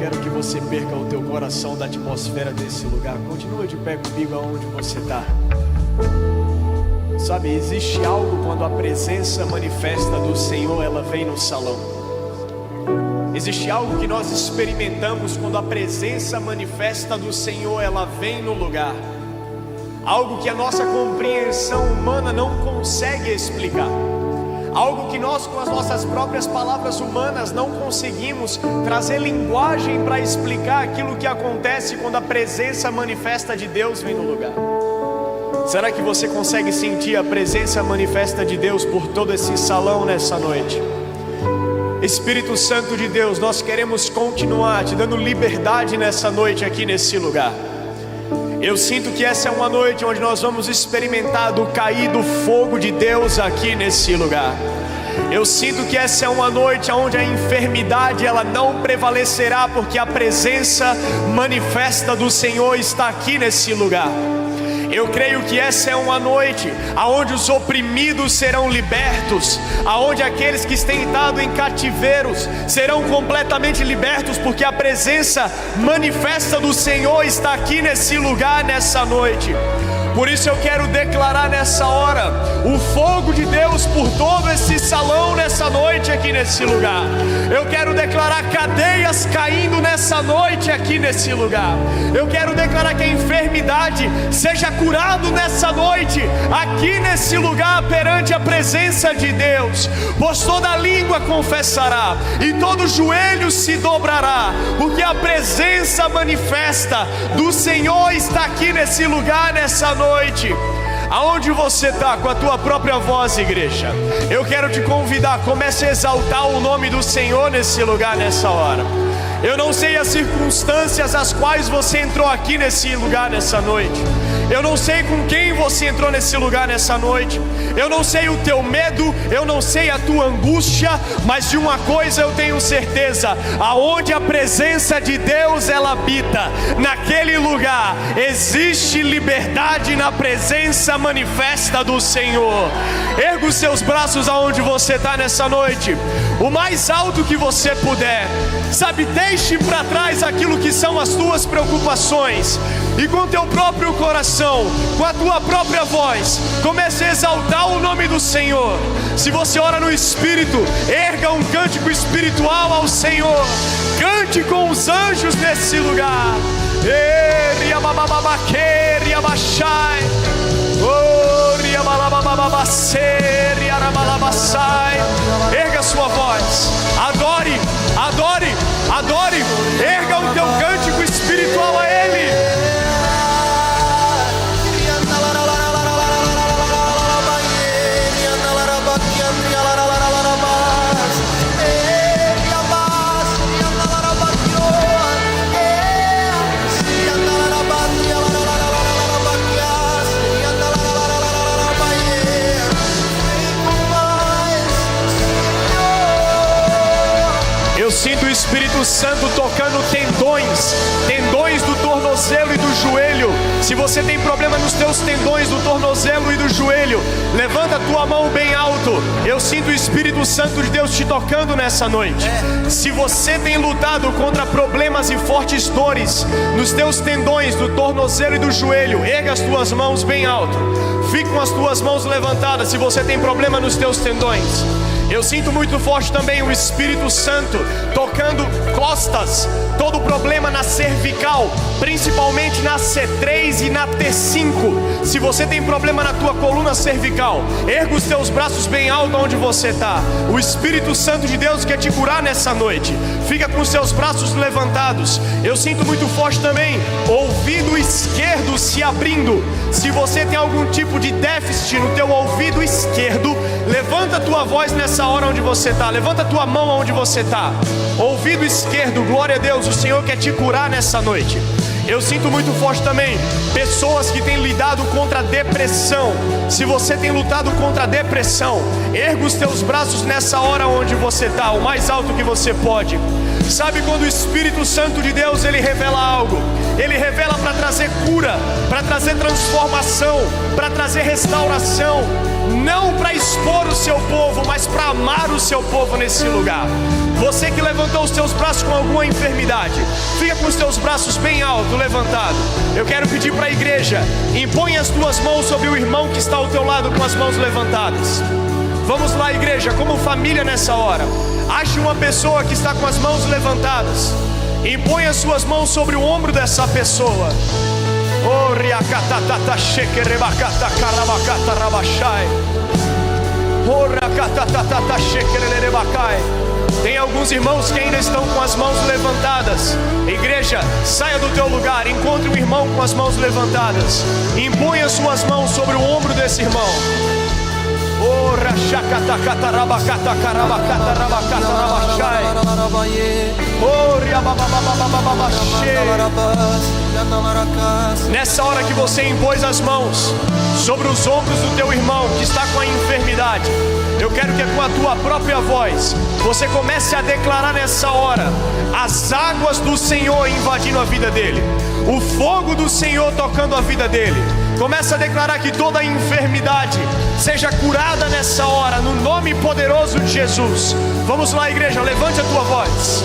quero que você perca o teu coração da atmosfera desse lugar. Continua de pé comigo aonde você está. Sabe, existe algo quando a presença manifesta do Senhor, ela vem no salão. Existe algo que nós experimentamos quando a presença manifesta do Senhor, ela vem no lugar. Algo que a nossa compreensão humana não consegue explicar. Algo que nós, com as nossas próprias palavras humanas, não conseguimos trazer linguagem para explicar aquilo que acontece quando a presença manifesta de Deus vem no lugar. Será que você consegue sentir a presença manifesta de Deus por todo esse salão nessa noite? Espírito Santo de Deus, nós queremos continuar te dando liberdade nessa noite aqui nesse lugar. Eu sinto que essa é uma noite onde nós vamos experimentar do cair do fogo de Deus aqui nesse lugar. Eu sinto que essa é uma noite onde a enfermidade ela não prevalecerá, porque a presença manifesta do Senhor está aqui nesse lugar. Eu creio que essa é uma noite aonde os oprimidos serão libertos, aonde aqueles que têm estado em cativeiros serão completamente libertos, porque a presença manifesta do Senhor está aqui nesse lugar, nessa noite. Por isso eu quero declarar nessa hora o fogo de Deus por todo esse salão nessa noite aqui nesse lugar. Eu quero declarar cadeias caindo nessa noite aqui nesse lugar. Eu quero declarar que a enfermidade seja curado nessa noite aqui nesse lugar perante a presença de Deus. Pois toda língua confessará e todo joelho se dobrará, porque a presença manifesta do Senhor está aqui nesse lugar nessa noite. Aonde você está com a tua própria voz, igreja, eu quero te convidar, comece a exaltar o nome do Senhor nesse lugar, nessa hora. Eu não sei as circunstâncias às quais você entrou aqui nesse lugar nessa noite. Eu não sei com quem você entrou nesse lugar nessa noite. Eu não sei o teu medo, eu não sei a tua angústia, mas de uma coisa eu tenho certeza: aonde a presença de Deus ela habita, naquele lugar existe liberdade na presença manifesta do Senhor. Erga os seus braços aonde você está nessa noite, o mais alto que você puder. Sabe, deixe para trás aquilo que são as tuas preocupações, e com teu próprio coração, com a tua própria voz, comece a exaltar o nome do Senhor. Se você ora no Espírito, erga um cântico espiritual ao Senhor. Cante com os anjos nesse lugar. Erga sua voz, adore, adore, adore. Erga o teu cântico espiritual a Ele. Eu sinto o Espírito Santo tocando tendões do tornozelo e do joelho. Se você tem problema nos teus tendões do tornozelo e do joelho, levanta a tua mão bem alto. Eu sinto o Espírito Santo de Deus te tocando nessa noite. Se você tem lutado contra problemas e fortes dores nos teus tendões do tornozelo e do joelho, erga as tuas mãos bem alto. Fique com as tuas mãos levantadas se você tem problema nos teus tendões. Eu sinto muito forte também o Espírito Santo tocando costas, todo problema na cervical, principalmente na C3 e na T5. Se você tem problema na tua coluna cervical, erga os teus braços bem alto onde você está. O Espírito Santo de Deus quer te curar nessa noite. Fica com os seus braços levantados. Eu sinto muito forte também ouvido esquerdo se abrindo. Se você tem algum tipo de déficit no teu ouvido esquerdo, levanta a tua voz nessa hora onde você está. Levanta a tua mão onde você está. Ouvido esquerdo, glória a Deus, o Senhor quer te curar nessa noite. Eu sinto muito forte também pessoas que têm lidado contra a depressão. Se você tem lutado contra a depressão, erga os teus braços nessa hora onde você está, o mais alto que você pode. Sabe quando o Espírito Santo de Deus ele revela algo? Ele revela para trazer cura, para trazer transformação, para trazer restauração, não para expor o seu povo, mas para amar o seu povo nesse lugar. Você que levantou os seus braços com alguma enfermidade, fica com os teus braços bem alto, levantado. Eu quero pedir para a igreja, impõe as tuas mãos sobre o irmão que está ao teu lado com as mãos levantadas. Vamos lá, igreja, como família nessa hora. Ache uma pessoa que está com as mãos levantadas, impõe as suas mãos sobre o ombro dessa pessoa. Oh, riacatata shekerebacata karabacata rabashai. Oh, riacatata shekererebacai. Tem alguns irmãos que ainda estão com as mãos levantadas. Igreja, saia do teu lugar, encontre um irmão com as mãos levantadas, impõe as suas mãos sobre o ombro desse irmão. Oh, rachacata rabacata karabacata rabacata rabashai. Oh, nessa hora que você impôs as mãos sobre os ombros do teu irmão que está com a enfermidade, eu quero que com a tua própria voz você comece a declarar nessa hora as águas do Senhor invadindo a vida dele, o fogo do Senhor tocando a vida dele. Começa a declarar que toda enfermidade seja curada nessa hora, no nome poderoso de Jesus. Vamos lá, igreja, levante a tua voz.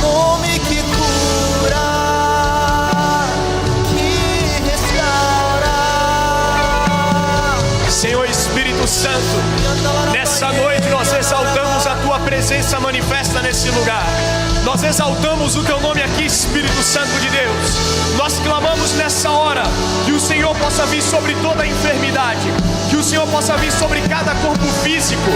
Nome que cura, que restaura. Senhor Espírito Santo, nessa noite nós exaltamos a tua presença manifesta nesse lugar. Nós exaltamos o teu nome aqui, Espírito Santo de Deus. Nós clamamos nessa hora que o Senhor possa vir sobre toda a enfermidade, que o Senhor possa vir sobre cada corpo físico,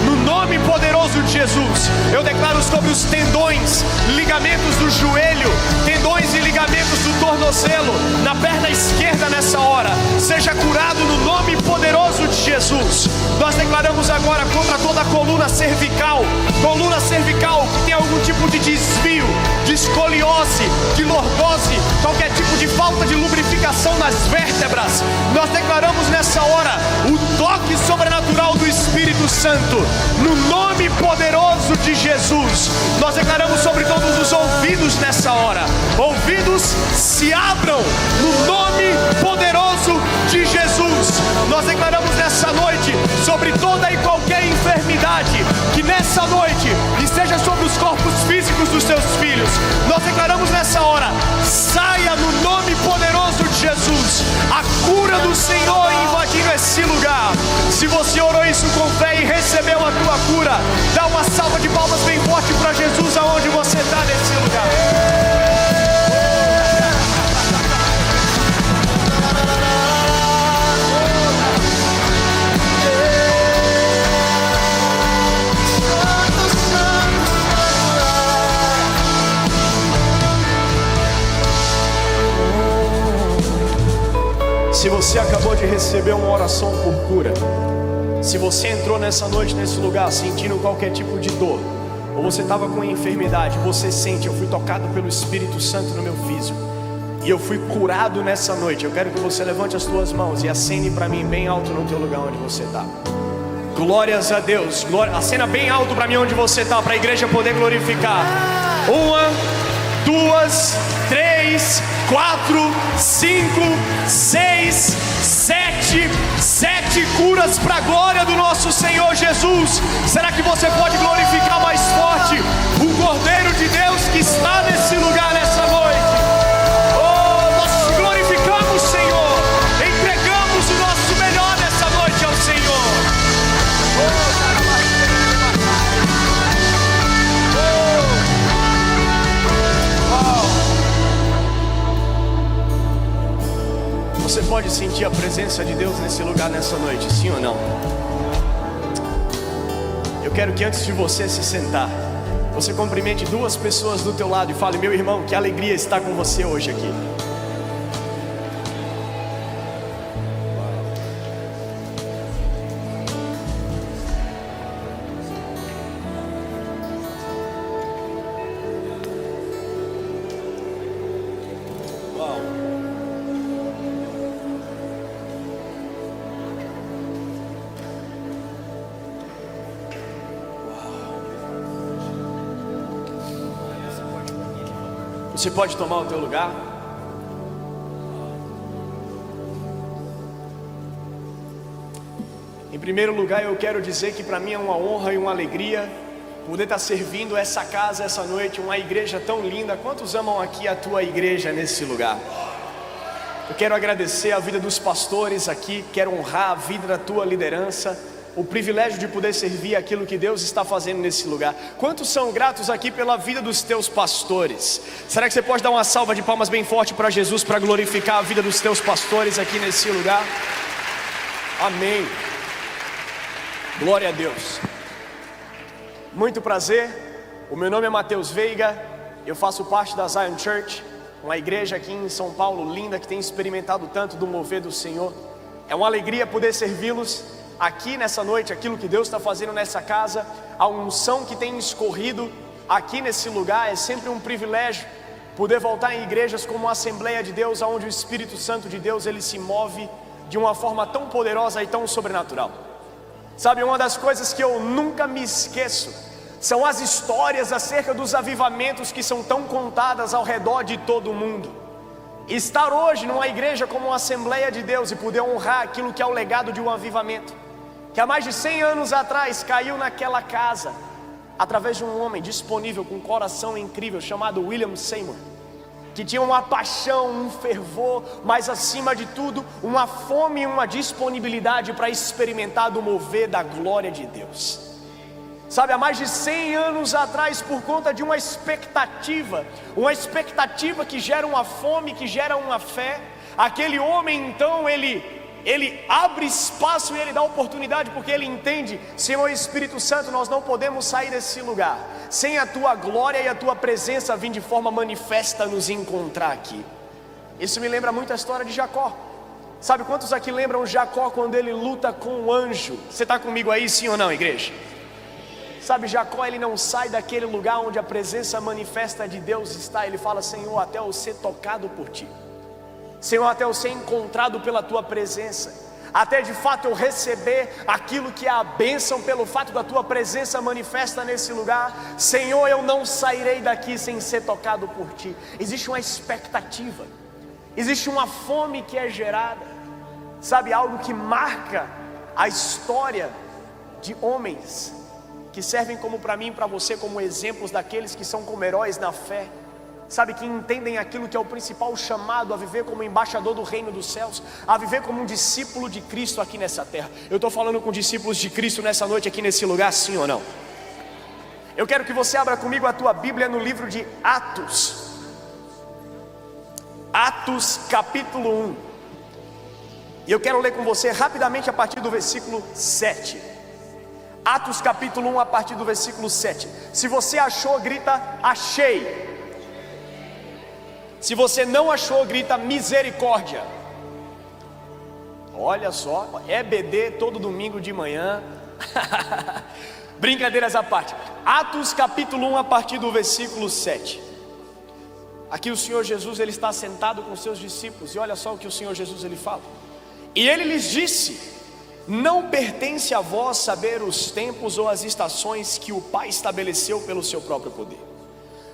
no nome poderoso de Jesus. Eu declaro sobre os tendões, ligamentos do joelho, tendões e ligamentos do tornozelo, na perna esquerda nessa hora, seja curado no nome poderoso de Jesus. Nós declaramos agora contra toda a coluna cervical que tem algum tipo de desvio, de escoliose, de lordose, qualquer tipo de falta de lubrificação nas vértebras. Nós declaramos nessa hora o toque sobrenatural do Espírito Santo, no nome poderoso de Jesus. Nós declaramos sobre todos os ouvidos nessa hora, ouvidos se abram no nome poderoso de Jesus. Nós declaramos nessa noite sobre toda e qualquer enfermidade, que nessa noite esteja sobre os corpos físicos dos seus filhos. Nós declaramos nessa hora, saia no nome poderoso de Jesus, a cura do Senhor invadindo esse lugar. Se você orou isso com fé e recebeu a tua cura, dá uma salva de palmas bem forte para Jesus aonde você está nesse lugar. Se você acabou de receber uma oração por cura, se você entrou nessa noite nesse lugar sentindo qualquer tipo de dor, ou você estava com enfermidade, você sente, eu fui tocado pelo Espírito Santo no meu físico e eu fui curado nessa noite, eu quero que você levante as tuas mãos e acene para mim bem alto no teu lugar onde você está. Glórias a Deus, acena bem alto para mim onde você está, para a igreja poder glorificar. 1, 2, 3, 4, 5, 6, 7 curas para a glória do nosso Senhor Jesus. Será que você pode glorificar mais forte o Cordeiro de Deus que está nesse lugar nessa noite? Oh, nós glorificamos, Senhor, entregamos o nosso melhor nessa noite ao Senhor. Você pode sentir a presença de Deus nesse lugar nessa noite, sim ou não? Eu quero que antes de você se sentar, você cumprimente 2 pessoas do teu lado e fale: meu irmão, que alegria estar com você hoje aqui. Você pode tomar o teu lugar. Em primeiro lugar, eu quero dizer que para mim é uma honra e uma alegria poder estar servindo essa casa essa noite, uma igreja tão linda. Quantos amam aqui a tua igreja nesse lugar? Eu quero agradecer a vida dos pastores aqui, quero honrar a vida da tua liderança, o privilégio de poder servir aquilo que Deus está fazendo nesse lugar. Quantos são gratos aqui pela vida dos teus pastores? Será que você pode dar uma salva de palmas bem forte para Jesus, para glorificar a vida dos teus pastores aqui nesse lugar? Amém. Glória a Deus. Muito prazer, o meu nome é Mateus Veiga, eu faço parte da Zion Church, uma igreja aqui em São Paulo linda que tem experimentado tanto do mover do Senhor. É uma alegria poder servi-los aqui nessa noite, aquilo que Deus está fazendo nessa casa, a unção que tem escorrido aqui nesse lugar. É sempre um privilégio poder voltar em igrejas como a Assembleia de Deus, onde o Espírito Santo de Deus ele se move de uma forma tão poderosa e tão sobrenatural. Sabe, uma das coisas que eu nunca me esqueço são as histórias acerca dos avivamentos que são tão contadas ao redor de todo o mundo. Estar hoje numa igreja como a Assembleia de Deus e poder honrar aquilo que é o legado de um avivamento que há mais de 100 anos atrás caiu naquela casa através de um homem disponível com um coração incrível chamado William Seymour, que tinha uma paixão, um fervor, mas acima de tudo uma fome e uma disponibilidade para experimentar do mover da glória de Deus. Sabe, há mais de 100 anos atrás, por conta de uma expectativa que gera uma fome, que gera uma fé, aquele homem então ele abre espaço e ele dá oportunidade, porque ele entende: Senhor Espírito Santo, nós não podemos sair desse lugar sem a tua glória e a tua presença vir de forma manifesta nos encontrar aqui. Isso me lembra muito a história de Jacó. Sabe, quantos aqui lembram Jacó quando ele luta com o anjo? Você está comigo aí, sim ou não, igreja? Sabe, Jacó ele não sai daquele lugar onde a presença manifesta de Deus está. Ele fala: Senhor, até eu ser tocado por ti, Senhor, até eu ser encontrado pela tua presença, até de fato eu receber aquilo que é a bênção pelo fato da tua presença manifesta nesse lugar, Senhor, eu não sairei daqui sem ser tocado por ti. Existe uma expectativa, existe uma fome que é gerada. Sabe, algo que marca a história de homens que servem como para mim e para você como exemplos daqueles que são como heróis na fé. Sabe, que entendem aquilo que é o principal chamado, a viver como embaixador do reino dos céus, a viver como um discípulo de Cristo aqui nessa terra. Eu estou falando com discípulos de Cristo nessa noite aqui nesse lugar, sim ou não? Eu quero que você abra comigo a tua Bíblia no livro de Atos. Atos capítulo 1. E eu quero ler com você rapidamente a partir do versículo 7. Atos capítulo 1 a partir do versículo 7. Se você achou, grita achei. Se você não achou, grita misericórdia. Olha só, EBD todo domingo de manhã. Brincadeiras à parte. Atos capítulo 1 a partir do versículo 7. Aqui o Senhor Jesus ele está sentado com seus discípulos. E olha só o que o Senhor Jesus ele fala. E ele lhes disse: não pertence a vós saber os tempos ou as estações que o Pai estabeleceu pelo seu próprio poder,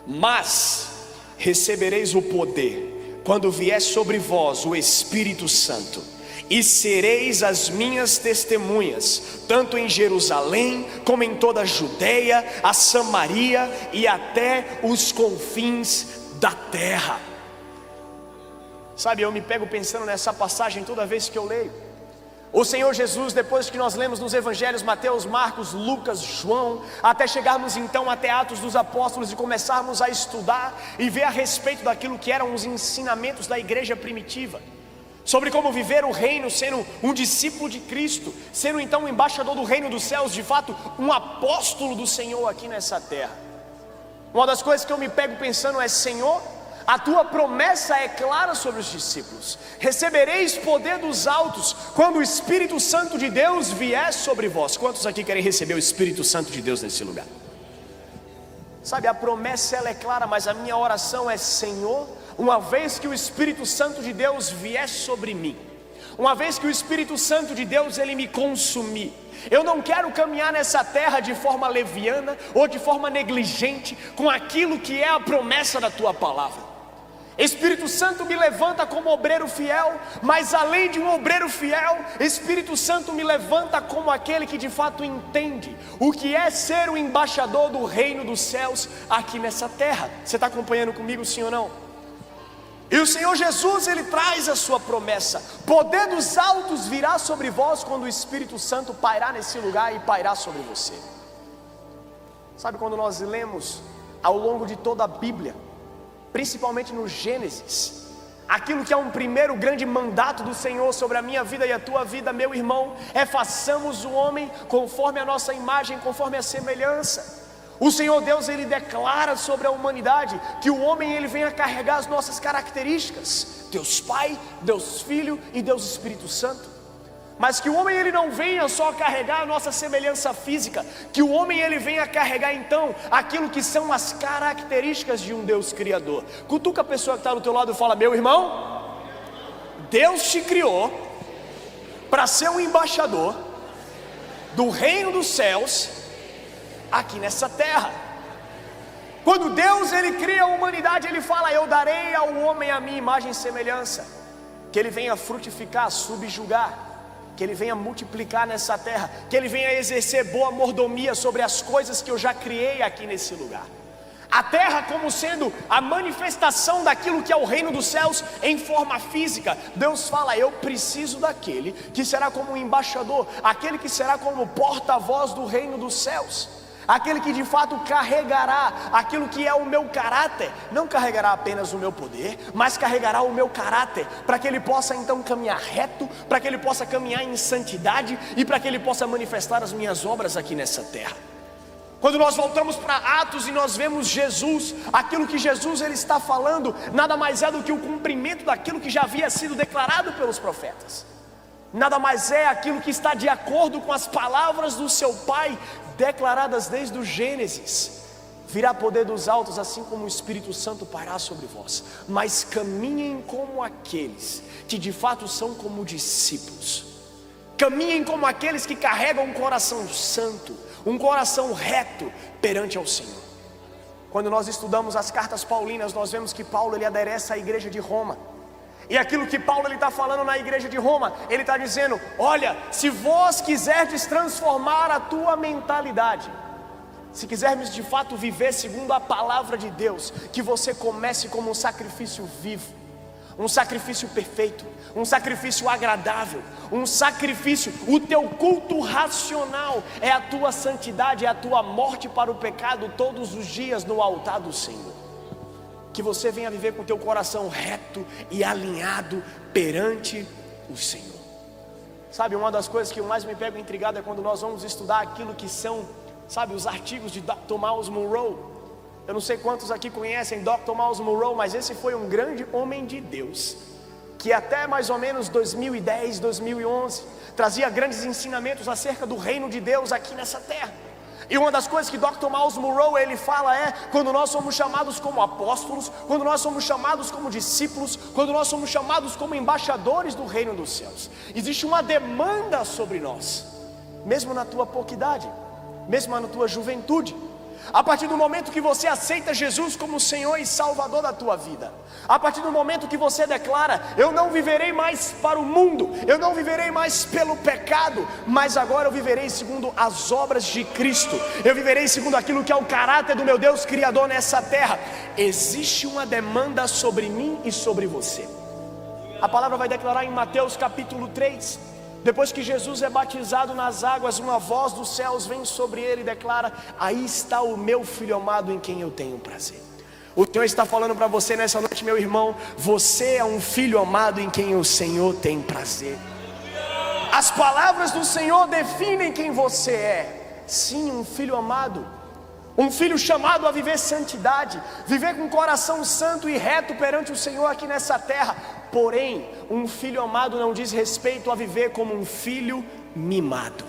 mas recebereis o poder quando vier sobre vós o Espírito Santo, e sereis as minhas testemunhas, tanto em Jerusalém como em toda a Judeia, a Samaria e até os confins da terra. Sabe, eu me pego pensando nessa passagem toda vez que eu leio. O Senhor Jesus, depois que nós lemos nos evangelhos Mateus, Marcos, Lucas, João, até chegarmos então até Atos dos Apóstolos e começarmos a estudar e ver a respeito daquilo que eram os ensinamentos da igreja primitiva, sobre como viver o reino sendo um discípulo de Cristo, sendo então um embaixador do reino dos céus, de fato um apóstolo do Senhor aqui nessa terra. Uma das coisas que eu me pego pensando é: Senhor, a tua promessa é clara sobre os discípulos: recebereis poder dos altos quando o Espírito Santo de Deus vier sobre vós. Quantos aqui querem receber o Espírito Santo de Deus nesse lugar? Sabe, a promessa ela é clara, mas a minha oração é: Senhor, uma vez que o Espírito Santo de Deus vier sobre mim, uma vez que o Espírito Santo de Deus ele me consumir, eu não quero caminhar nessa terra de forma leviana ou de forma negligente com aquilo que é a promessa da tua palavra. Espírito Santo me levanta como obreiro fiel, mas além de um obreiro fiel, Espírito Santo me levanta como aquele que de fato entende o que é ser o embaixador do reino dos céus aqui nessa terra. Você está acompanhando comigo, sim ou não? E o Senhor Jesus, Ele traz a sua promessa: poder dos altos virá sobre vós quando o Espírito Santo pairar nesse lugar e pairar sobre você. Sabe, quando nós lemos ao longo de toda a Bíblia, principalmente no Gênesis, aquilo que é um primeiro grande mandato do Senhor sobre a minha vida e a tua vida, meu irmão, é: façamos o homem conforme a nossa imagem, conforme a semelhança. O Senhor Deus, Ele declara sobre a humanidade que o homem, ele vem a carregar as nossas características: Deus Pai, Deus Filho e Deus Espírito Santo. Mas que o homem, ele não venha só carregar a nossa semelhança física, que o homem, ele venha carregar então aquilo que são as características de um Deus Criador. Cutuca a pessoa que está do teu lado e fala: meu irmão, Deus te criou para ser um embaixador do reino dos céus aqui nessa terra. Quando Deus, ele cria a humanidade, ele fala: eu darei ao homem a minha imagem e semelhança, que ele venha frutificar, subjugar, que ele venha multiplicar nessa terra, que ele venha exercer boa mordomia sobre as coisas que eu já criei aqui nesse lugar. A terra como sendo a manifestação daquilo que é o reino dos céus em forma física. Deus fala: eu preciso daquele que será como um embaixador, aquele que será como porta-voz do reino dos céus, aquele que de fato carregará aquilo que é o meu caráter. Não carregará apenas o meu poder, mas carregará o meu caráter, para que ele possa então caminhar reto, para que ele possa caminhar em santidade e para que ele possa manifestar as minhas obras aqui nessa terra. Quando nós voltamos para Atos e nós vemos Jesus, aquilo que Jesus, ele está falando nada mais é do que o cumprimento daquilo que já havia sido declarado pelos profetas. Nada mais é aquilo que está de acordo com as palavras do seu Pai, declaradas desde o Gênesis: virá poder dos altos, assim como o Espírito Santo pairá sobre vós, mas caminhem como aqueles que de fato são como discípulos. Caminhem como aqueles que carregam um coração santo, um coração reto perante ao Senhor. Quando nós estudamos as cartas paulinas, nós vemos que Paulo, ele adereça a igreja de Roma. E aquilo que Paulo está falando na igreja de Roma, ele está dizendo: olha, se vós quiserdes transformar a tua mentalidade, se quisermos de fato viver segundo a palavra de Deus, que você comece como um sacrifício vivo, um sacrifício perfeito, um sacrifício agradável, um sacrifício, o teu culto racional é a tua santidade, é a tua morte para o pecado todos os dias no altar do Senhor. Que você venha viver com o teu coração reto e alinhado perante o Senhor. Sabe, uma das coisas que eu mais me pego intrigado é quando nós vamos estudar aquilo que são, sabe, os artigos de Dr. Myles Munroe. Eu não sei quantos aqui conhecem Dr. Myles Munroe, mas esse foi um grande homem de Deus, que até mais ou menos 2010, 2011, trazia grandes ensinamentos acerca do reino de Deus aqui nessa terra. E uma das coisas que Dr. Myles Munroe, ele fala é: quando nós somos chamados como apóstolos, quando nós somos chamados como discípulos, quando nós somos chamados como embaixadores do reino dos céus, existe uma demanda sobre nós, mesmo na tua pouca idade, mesmo na tua juventude. A partir do momento que você aceita Jesus como Senhor e Salvador da tua vida, a partir do momento que você declara: eu não viverei mais para o mundo, eu não viverei mais pelo pecado, mas agora eu viverei segundo as obras de Cristo, eu viverei segundo aquilo que é o caráter do meu Deus Criador nessa terra. Existe uma demanda sobre mim e sobre você. A palavra vai declarar em Mateus capítulo 3, depois que Jesus é batizado nas águas, uma voz dos céus vem sobre ele e declara: aí está o meu filho amado em quem eu tenho prazer. O Senhor está falando para você nessa noite, meu irmão: você é um filho amado em quem o Senhor tem prazer. As palavras do Senhor definem quem você é. Sim, um filho amado, um filho chamado a viver santidade, viver com um coração santo e reto perante o Senhor aqui nessa terra. Porém, um filho amado não diz respeito a viver como um filho mimado.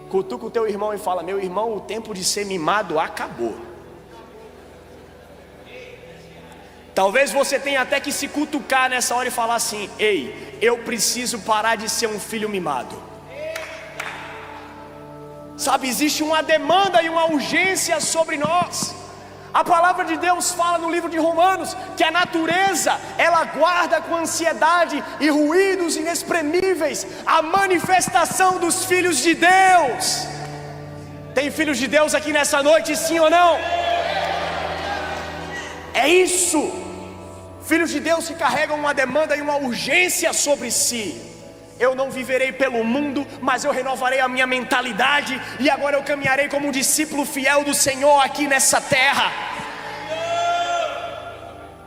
Cutuca o teu irmão e fala: meu irmão, o tempo de ser mimado acabou. Talvez você tenha até que se cutucar nessa hora e falar assim: ei, eu preciso parar de ser um filho mimado. Sabe, existe uma demanda e uma urgência sobre nós. A palavra de Deus fala no livro de Romanos que a natureza, ela guarda com ansiedade e ruídos inexprimíveis a manifestação dos filhos de Deus. Tem filhos de Deus aqui nessa noite, sim ou não? É isso. Filhos de Deus que carregam uma demanda e uma urgência sobre si. Eu não viverei pelo mundo, mas eu renovarei a minha mentalidade, e agora eu caminharei como um discípulo fiel do Senhor aqui nessa terra.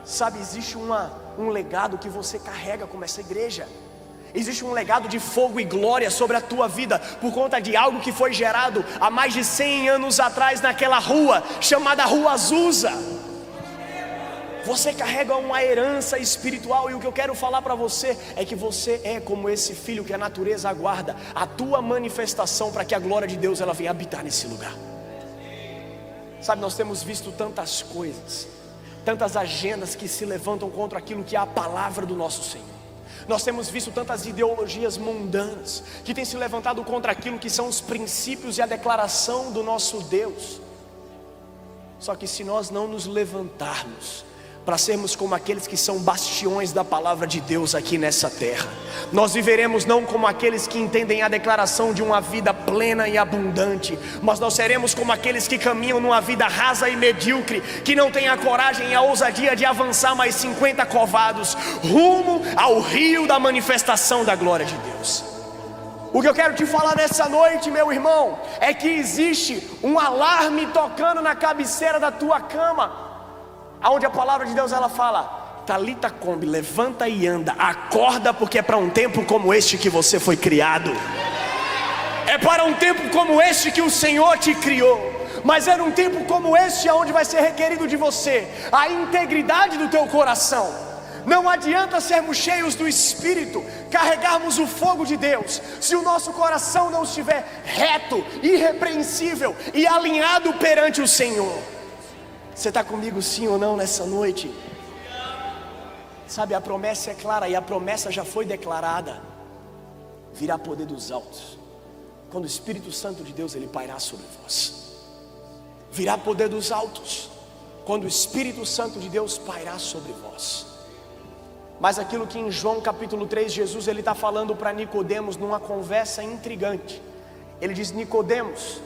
Sabe, existe um legado que você carrega como essa igreja. Existe um legado de fogo e glória sobre a tua vida, por conta de algo que foi gerado há mais de 100 anos atrás naquela rua, chamada Rua Azusa. Você carrega uma herança espiritual, e o que eu quero falar para você é que você é como esse filho que a natureza aguarda a tua manifestação, para que a glória de Deus ela venha habitar nesse lugar. Sabe, nós temos visto tantas coisas, tantas agendas que se levantam contra aquilo que é a palavra do nosso Senhor. Nós temos visto tantas ideologias mundanas que têm se levantado contra aquilo que são os princípios e a declaração do nosso Deus. Só que se nós não nos levantarmos para sermos como aqueles que são bastiões da palavra de Deus aqui nessa terra, nós viveremos não como aqueles que entendem a declaração de uma vida plena e abundante, mas nós seremos como aqueles que caminham numa vida rasa e medíocre, que não têm a coragem e a ousadia de avançar mais 50 covados rumo ao rio da manifestação da glória de Deus. O que eu quero te falar nessa noite, meu irmão, é que existe um alarme tocando na cabeceira da tua cama, aonde a palavra de Deus ela fala: Talita Kombi, levanta e anda, acorda, porque é para um tempo como este que você foi criado. É para um tempo como este que o Senhor te criou. Mas é num tempo como este aonde vai ser requerido de você a integridade do teu coração. Não adianta sermos cheios do Espírito, carregarmos o fogo de Deus, se o nosso coração não estiver reto, irrepreensível e alinhado perante o Senhor. Você está comigo sim ou não nessa noite? Sabe, a promessa é clara, e a promessa já foi declarada: virá poder dos altos, quando o Espírito Santo de Deus ele pairar sobre vós. Virá poder dos altos, quando o Espírito Santo de Deus pairar sobre vós. Mas aquilo que em João capítulo 3, Jesus ele está falando para Nicodemos numa conversa intrigante. Ele diz: Nicodemos,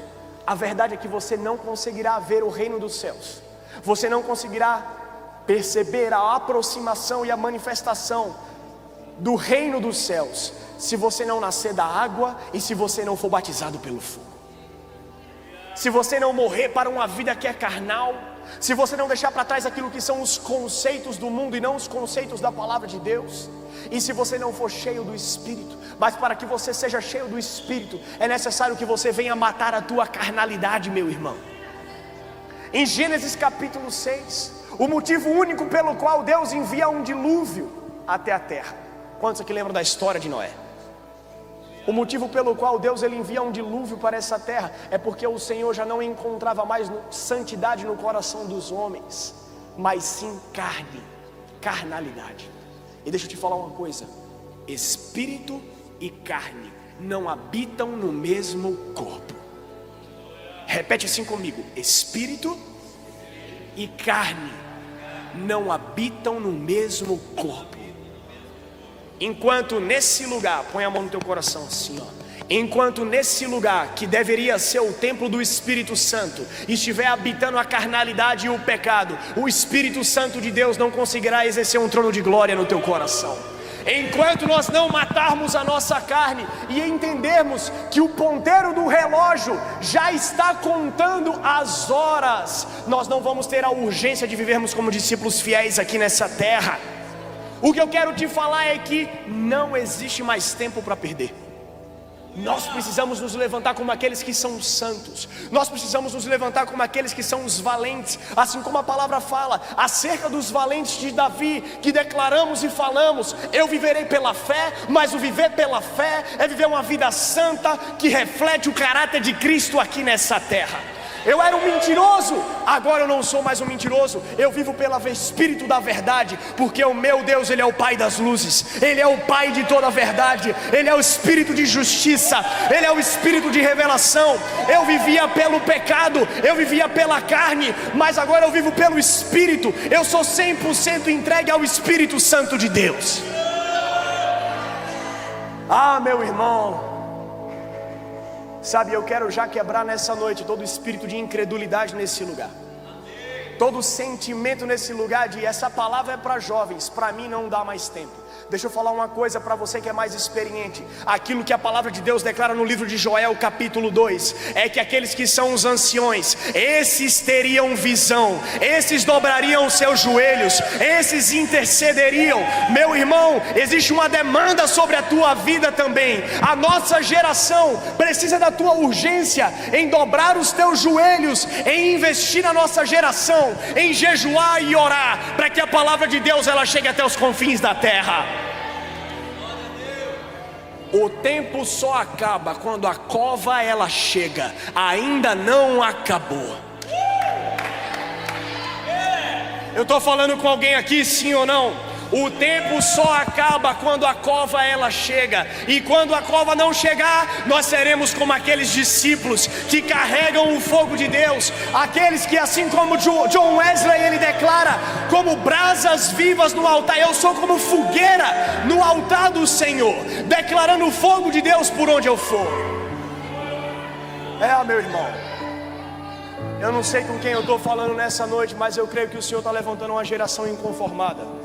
a verdade é que você não conseguirá ver o reino dos céus, você não conseguirá perceber a aproximação e a manifestação do reino dos céus, se você não nascer da água e se você não for batizado pelo fogo. Se você não morrer para uma vida que é carnal, se você não deixar para trás aquilo que são os conceitos do mundo e não os conceitos da palavra de Deus, e se você não for cheio do Espírito. Mas para que você seja cheio do Espírito, é necessário que você venha matar a tua carnalidade, meu irmão. Em Gênesis capítulo 6, o motivo único pelo qual Deus envia um dilúvio até a terra. Quantos aqui lembram da história de Noé? O motivo pelo qual Deus ele envia um dilúvio para essa terra é porque o Senhor já não encontrava mais santidade no coração dos homens, mas sim carnalidade. E deixa eu te falar uma coisa: espírito e carne não habitam no mesmo corpo. Repete assim comigo: espírito e carne não habitam no mesmo corpo. Enquanto nesse lugar, põe a mão no teu coração assim, ó. Enquanto nesse lugar, que deveria ser o templo do Espírito Santo, estiver habitando a carnalidade e o pecado, o Espírito Santo de Deus não conseguirá exercer um trono de glória no teu coração. Enquanto nós não matarmos a nossa carne e entendermos que o ponteiro do relógio já está contando as horas, nós não vamos ter a urgência de vivermos como discípulos fiéis aqui nessa terra. O que eu quero te falar é que não existe mais tempo para perder. Nós precisamos nos levantar como aqueles que são santos. Nós precisamos nos levantar como aqueles que são os valentes. Assim como a palavra fala acerca dos valentes de Davi, que declaramos e falamos: eu viverei pela fé. Mas o viver pela fé é viver uma vida santa, que reflete o caráter de Cristo aqui nessa terra. Eu era um mentiroso, agora eu não sou mais um mentiroso. Eu vivo pelo Espírito da verdade, porque o meu Deus, Ele é o Pai das luzes, Ele é o Pai de toda a verdade, Ele é o Espírito de justiça, Ele é o Espírito de revelação. Eu vivia pelo pecado, eu vivia pela carne, mas agora eu vivo pelo Espírito. Eu sou 100% entregue ao Espírito Santo de Deus. Ah, meu irmão, sabe, eu quero já quebrar nessa noite todo espírito de incredulidade nesse lugar, todo sentimento nesse lugar de essa palavra é para jovens, para mim não dá mais tempo. Deixa eu falar uma coisa para você que é mais experiente. Aquilo que a palavra de Deus declara no livro de Joel capítulo 2 é que aqueles que são os anciões, esses teriam visão, esses dobrariam seus joelhos, esses intercederiam. Meu irmão, existe uma demanda sobre a tua vida também. A nossa geração precisa da tua urgência em dobrar os teus joelhos, em investir na nossa geração, em jejuar e orar, para que a palavra de Deus ela chegue até os confins da terra. O tempo só acaba quando a cova ela chega, ainda não acabou. Eu estou falando com alguém aqui, sim ou não? O tempo só acaba quando a cova ela chega. E quando a cova não chegar, nós seremos como aqueles discípulos que carregam o fogo de Deus. Aqueles que, assim como John Wesley ele declara, como brasas vivas no altar. Eu sou como fogueira no altar do Senhor, declarando o fogo de Deus por onde eu for. Meu irmão, eu não sei com quem eu estou falando nessa noite, mas eu creio que o Senhor está levantando uma geração inconformada,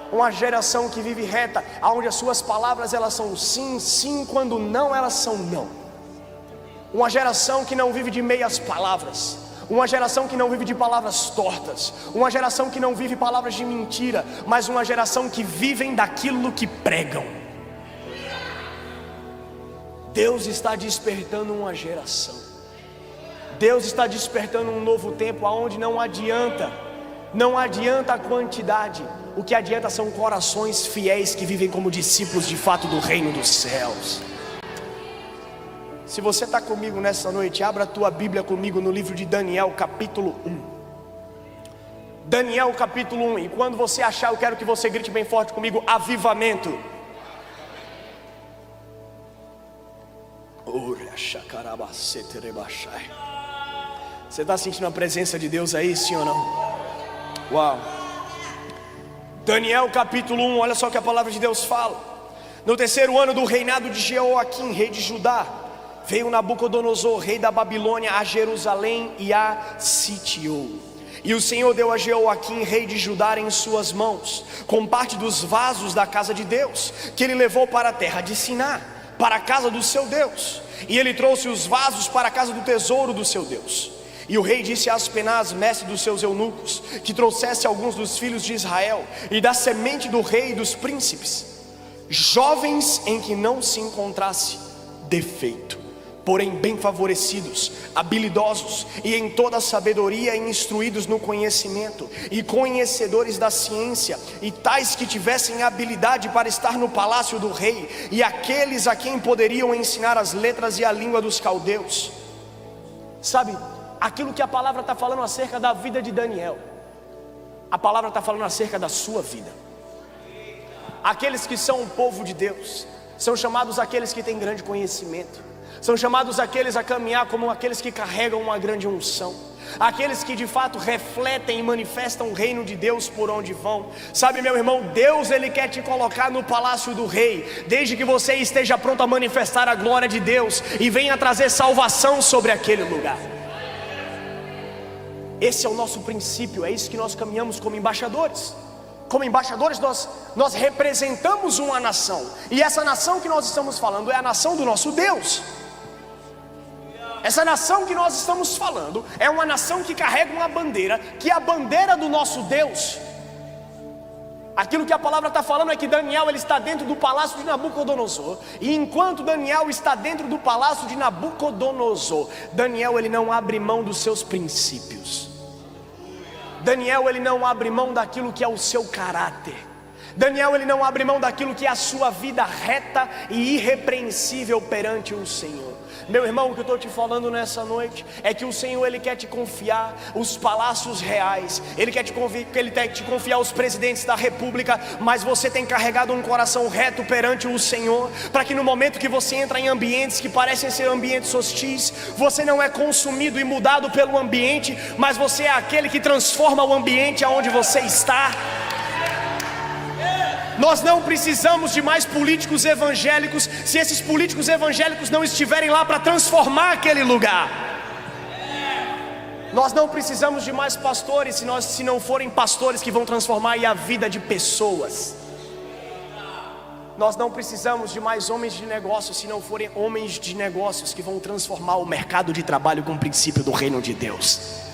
uma geração que vive reta, onde as suas palavras elas são sim, sim, quando não elas são não. Uma geração que não vive de meias palavras, uma geração que não vive de palavras tortas, uma geração que não vive palavras de mentira, mas uma geração que vivem daquilo que pregam. Deus está despertando uma geração, Deus está despertando um novo tempo, aonde não adianta a quantidade. O que adianta são corações fiéis que vivem como discípulos de fato do reino dos céus. Se você está comigo nessa noite, abra a tua Bíblia comigo no livro de Daniel capítulo 1. Daniel capítulo 1. E quando você achar, eu quero que você grite bem forte comigo: avivamento. Você está sentindo a presença de Deus aí, sim ou não? Uau! Daniel capítulo 1, olha só o que a palavra de Deus fala. No terceiro ano do reinado de Jeoaquim, rei de Judá, veio Nabucodonosor, rei da Babilônia, a Jerusalém e a sitiou. E o Senhor deu a Jeoaquim, rei de Judá, em suas mãos, com parte dos vasos da casa de Deus, que ele levou para a terra de Siná, para a casa do seu Deus. E ele trouxe os vasos para a casa do tesouro do seu Deus. E o rei disse a Aspenaz, mestre dos seus eunucos, que trouxesse alguns dos filhos de Israel, e da semente do rei e dos príncipes, jovens em que não se encontrasse defeito, porém bem favorecidos, habilidosos, e em toda a sabedoria, e instruídos no conhecimento, e conhecedores da ciência, e tais que tivessem habilidade para estar no palácio do rei, e aqueles a quem poderiam ensinar as letras e a língua dos caldeus. Sabe, aquilo que a palavra está falando acerca da vida de Daniel, a palavra está falando acerca da sua vida. Aqueles que são o povo de Deus são chamados aqueles que têm grande conhecimento, são chamados aqueles a caminhar como aqueles que carregam uma grande unção, aqueles que de fato refletem e manifestam o reino de Deus por onde vão. Sabe, meu irmão, Deus ele quer te colocar no palácio do rei, desde que você esteja pronto a manifestar a glória de Deus e venha trazer salvação sobre aquele lugar. Esse é o nosso princípio, é isso que nós caminhamos como embaixadores. Como embaixadores nós representamos uma nação, e essa nação que nós estamos falando é a nação do nosso Deus. Essa nação que nós estamos falando é uma nação que carrega uma bandeira, que é a bandeira do nosso Deus. Aquilo que a palavra está falando é que Daniel ele está dentro do palácio de Nabucodonosor, e enquanto Daniel está dentro do palácio de Nabucodonosor, Daniel ele não abre mão dos seus princípios. Daniel ele não abre mão daquilo que é o seu caráter. Daniel ele não abre mão daquilo que é a sua vida reta e irrepreensível perante o Senhor. Meu irmão, o que eu estou te falando nessa noite é que o Senhor, Ele quer te confiar os palácios reais, Ele quer te confiar os presidentes da república, mas você tem carregado um coração reto perante o Senhor, para que no momento que você entra em ambientes que parecem ser ambientes hostis, você não é consumido e mudado pelo ambiente, mas você é aquele que transforma o ambiente aonde você está. Nós não precisamos de mais políticos evangélicos se esses políticos evangélicos não estiverem lá para transformar aquele lugar. Nós não precisamos de mais pastores se não forem pastores que vão transformar aí a vida de pessoas. Nós não precisamos de mais homens de negócios se não forem homens de negócios que vão transformar o mercado de trabalho com o princípio do reino de Deus.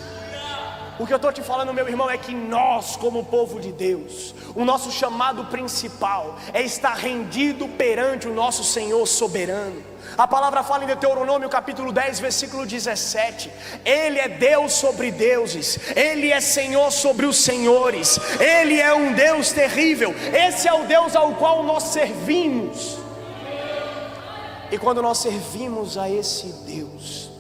O que eu estou te falando, meu irmão, é que nós, como povo de Deus, o nosso chamado principal é estar rendido perante o nosso Senhor soberano. A palavra fala em Deuteronômio capítulo 10, versículo 17: Ele é Deus sobre deuses, Ele é Senhor sobre os senhores, Ele é um Deus terrível. Esse é o Deus ao qual nós servimos. E quando nós servimos a esse Deus,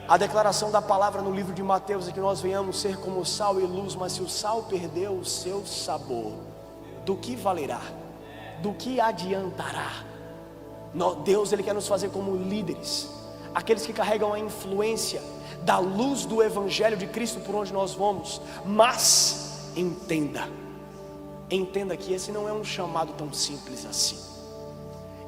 a declaração da palavra no livro de Mateus é que nós venhamos ser como sal e luz, mas se o sal perdeu o seu sabor, do que valerá? Do que adiantará? Deus, Ele quer nos fazer como líderes, aqueles que carregam a influência da luz do Evangelho de Cristo por onde nós vamos. Mas entenda que esse não é um chamado tão simples assim.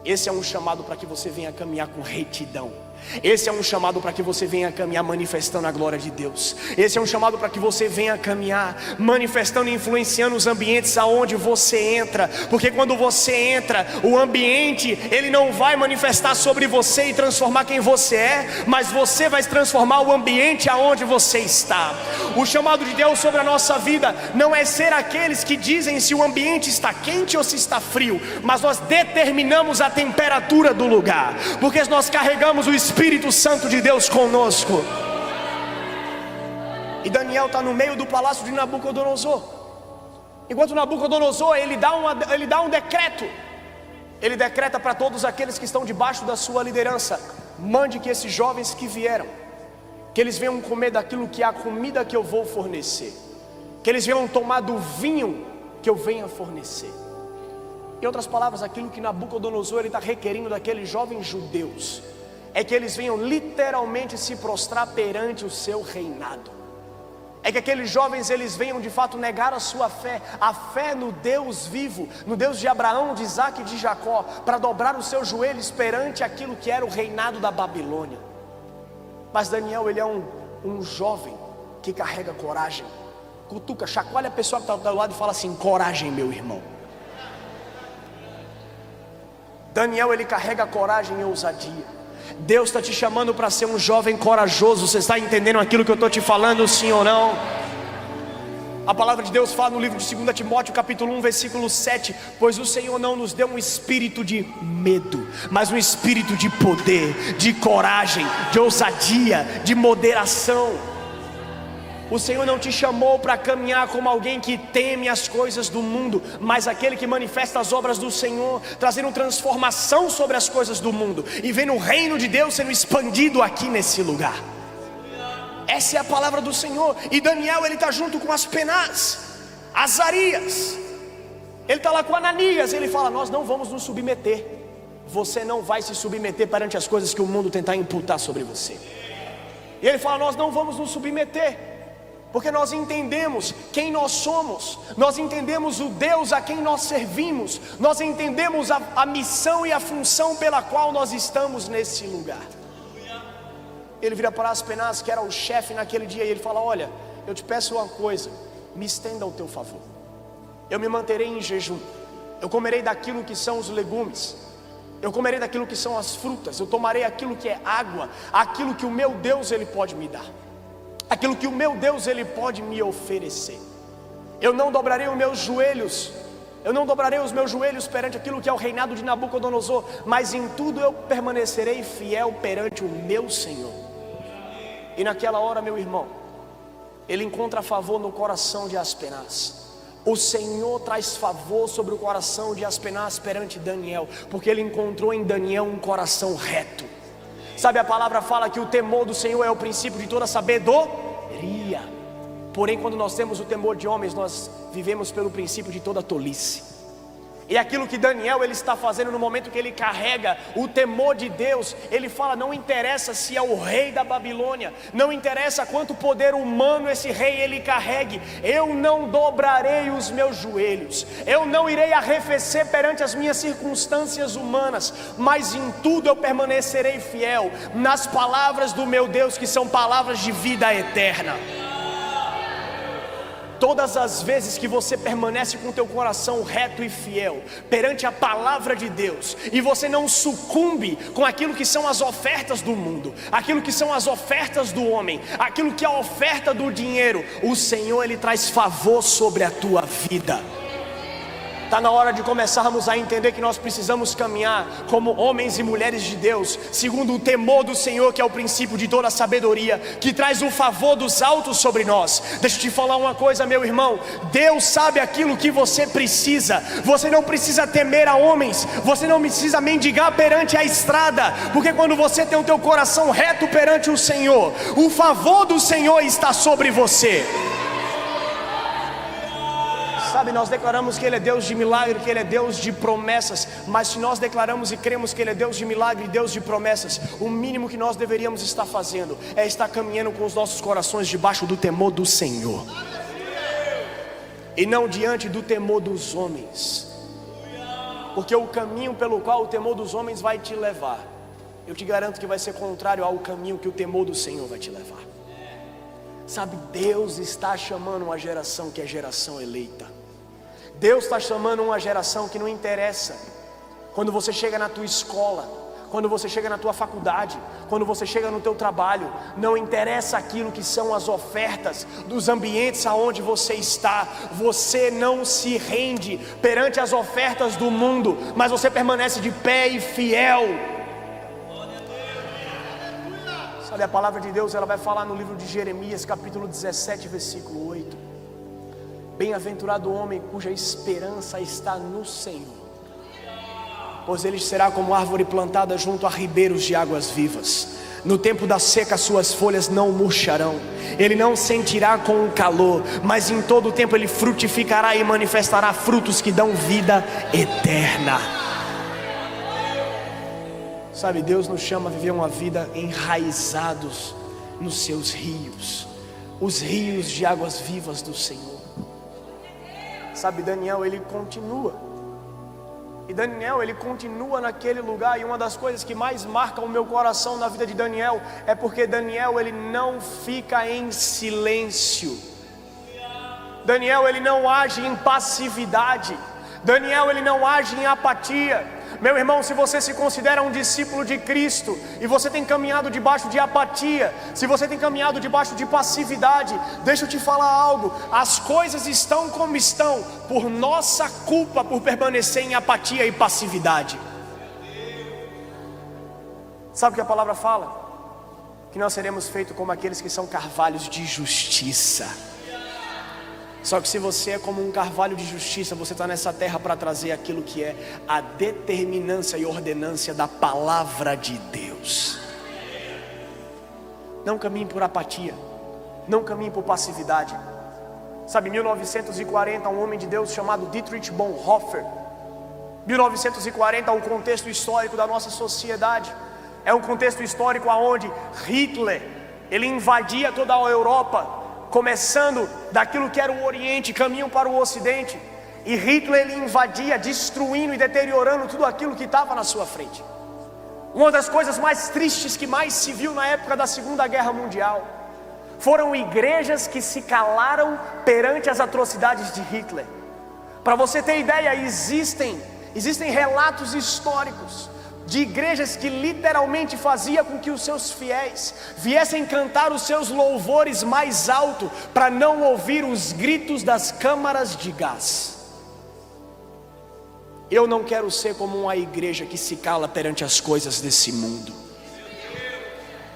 Esse é um chamado para que você venha caminhar com retidão. Esse é um chamado para que você venha caminhar manifestando a glória de Deus. Esse é um chamado para que você venha caminhar manifestando e influenciando os ambientes aonde você entra. Porque quando você entra, o ambiente, ele não vai manifestar sobre você e transformar quem você é, mas você vai transformar o ambiente aonde você está. O chamado de Deus sobre a nossa vida não é ser aqueles que dizem se o ambiente está quente ou se está frio, mas nós determinamos a temperatura do lugar, porque nós carregamos o Espírito Santo de Deus conosco. E Daniel está no meio do palácio de Nabucodonosor. Enquanto Nabucodonosor ele dá um decreto. Ele decreta para todos aqueles que estão debaixo da sua liderança: mande que esses jovens que vieram, que eles venham comer daquilo que é a comida que eu vou fornecer, que eles venham tomar do vinho que eu venha fornecer. Em outras palavras, aquilo que Nabucodonosor está requerindo daqueles jovens judeus é que eles venham literalmente se prostrar perante o seu reinado. É que aqueles jovens eles venham de fato negar a sua fé, a fé no Deus vivo, no Deus de Abraão, de Isaac e de Jacó, para dobrar os seus joelhos perante aquilo que era o reinado da Babilônia. Mas Daniel, ele é um jovem que carrega coragem. Cutuca, chacoalha a pessoa que está do lado e fala assim: coragem, meu irmão. Daniel, ele carrega coragem e ousadia. Deus está te chamando para ser um jovem corajoso. Você está entendendo aquilo que eu estou te falando, sim ou não? A palavra de Deus fala no livro de 2 Timóteo capítulo 1 versículo 7: pois o Senhor não nos deu um espírito de medo, mas um espírito de poder, de coragem, de ousadia, de moderação. O Senhor não te chamou para caminhar como alguém que teme as coisas do mundo, mas aquele que manifesta as obras do Senhor, trazendo transformação sobre as coisas do mundo e vendo o reino de Deus sendo expandido aqui nesse lugar. Essa é a palavra do Senhor. E Daniel, ele está junto com Aspenaz, Azarias, ele está lá com Ananias. Ele fala: nós não vamos nos submeter. Você não vai se submeter perante as coisas que o mundo tentar imputar sobre você. E ele fala: nós não vamos nos submeter, porque nós entendemos quem nós somos, nós entendemos o Deus a quem nós servimos, nós entendemos a missão e a função pela qual nós estamos nesse lugar. Ele vira para Aspenaz, que era o chefe naquele dia, e ele fala: olha, eu te peço uma coisa, me estenda ao teu favor. Eu me manterei em jejum, eu comerei daquilo que são os legumes, eu comerei daquilo que são as frutas, eu tomarei aquilo que é água, aquilo que o meu Deus ele pode me dar, aquilo que o meu Deus ele pode me oferecer. Eu não dobrarei os meus joelhos, perante aquilo que é o reinado de Nabucodonosor, mas em tudo eu permanecerei fiel perante o meu Senhor. E naquela hora, meu irmão, ele encontra favor no coração de Aspenaz. O Senhor traz favor sobre o coração de Aspenaz perante Daniel, porque ele encontrou em Daniel um coração reto. Sabe, a palavra fala que o temor do Senhor é o princípio de toda sabedoria. Porém, quando nós temos o temor de homens, nós vivemos pelo princípio de toda tolice. E aquilo que Daniel ele está fazendo no momento que ele carrega o temor de Deus, ele fala: não interessa se é o rei da Babilônia, não interessa quanto poder humano esse rei ele carregue, eu não dobrarei os meus joelhos, eu não irei arrefecer perante as minhas circunstâncias humanas, mas em tudo eu permanecerei fiel nas palavras do meu Deus, que são palavras de vida eterna. Todas as vezes que você permanece com o teu coração reto e fiel perante a palavra de Deus, e você não sucumbe com aquilo que são as ofertas do mundo, aquilo que são as ofertas do homem, aquilo que é a oferta do dinheiro, o Senhor ele traz favor sobre a tua vida. Está na hora de começarmos a entender que nós precisamos caminhar como homens e mulheres de Deus, segundo o temor do Senhor, que é o princípio de toda a sabedoria, que traz o favor dos altos sobre nós. Deixa eu te falar uma coisa, meu irmão, Deus sabe aquilo que você precisa. Você não precisa temer a homens, você não precisa mendigar perante a estrada, porque quando você tem o teu coração reto perante o Senhor, o favor do Senhor está sobre você. Sabe, nós declaramos que Ele é Deus de milagre, que Ele é Deus de promessas, mas se nós declaramos e cremos que Ele é Deus de milagre e Deus de promessas, o mínimo que nós deveríamos estar fazendo é estar caminhando com os nossos corações debaixo do temor do Senhor, e não diante do temor dos homens, porque o caminho pelo qual o temor dos homens vai te levar, eu te garanto que vai ser contrário ao caminho que o temor do Senhor vai te levar. Sabe, Deus está chamando uma geração que é geração eleita. Deus está chamando uma geração que não interessa quando você chega na tua escola, quando você chega na tua faculdade, quando você chega no teu trabalho, não interessa aquilo que são as ofertas dos ambientes aonde você está, você não se rende perante as ofertas do mundo, mas você permanece de pé e fiel. Sabe, a palavra de Deus ela vai falar no livro de Jeremias, capítulo 17, versículo 8: bem-aventurado o homem cuja esperança está no Senhor, pois ele será como árvore plantada junto a ribeiros de águas vivas. No tempo da seca suas folhas não murcharão, ele não sentirá com o calor, mas em todo o tempo ele frutificará e manifestará frutos que dão vida eterna. Sabe, Deus nos chama a viver uma vida enraizados nos seus rios, os rios de águas vivas do Senhor. Sabe, Daniel ele continua, e Daniel ele continua naquele lugar, e uma das coisas que mais marca o meu coração na vida de Daniel, é porque Daniel ele não fica em silêncio, Daniel ele não age em passividade, Daniel ele não age em apatia. Meu irmão, se você se considera um discípulo de Cristo e você tem caminhado debaixo de apatia, se você tem caminhado debaixo de passividade, deixa eu te falar algo: as coisas estão como estão por nossa culpa, por permanecer em apatia e passividade. Sabe o que a palavra fala? Que nós seremos feitos como aqueles que são carvalhos de justiça. Só que se você é como um carvalho de justiça, você está nessa terra para trazer aquilo que é a determinância e ordenância da palavra de Deus. Não caminhe por apatia, não caminhe por passividade. Sabe, em 1940, um homem de Deus chamado Dietrich Bonhoeffer, 1940 é um contexto histórico da nossa sociedade. É um contexto histórico onde Hitler, ele invadia toda a Europa, começando daquilo que era o Oriente, caminho para o Ocidente, e Hitler ele invadia, destruindo e deteriorando tudo aquilo que estava na sua frente. Uma das coisas mais tristes que mais se viu na época da Segunda Guerra Mundial foram igrejas que se calaram perante as atrocidades de Hitler. Para você ter ideia, existem relatos históricos de igrejas que literalmente fazia com que os seus fiéis viessem cantar os seus louvores mais alto para não ouvir os gritos das câmaras de gás. Eu não quero ser como uma igreja que se cala perante as coisas desse mundo.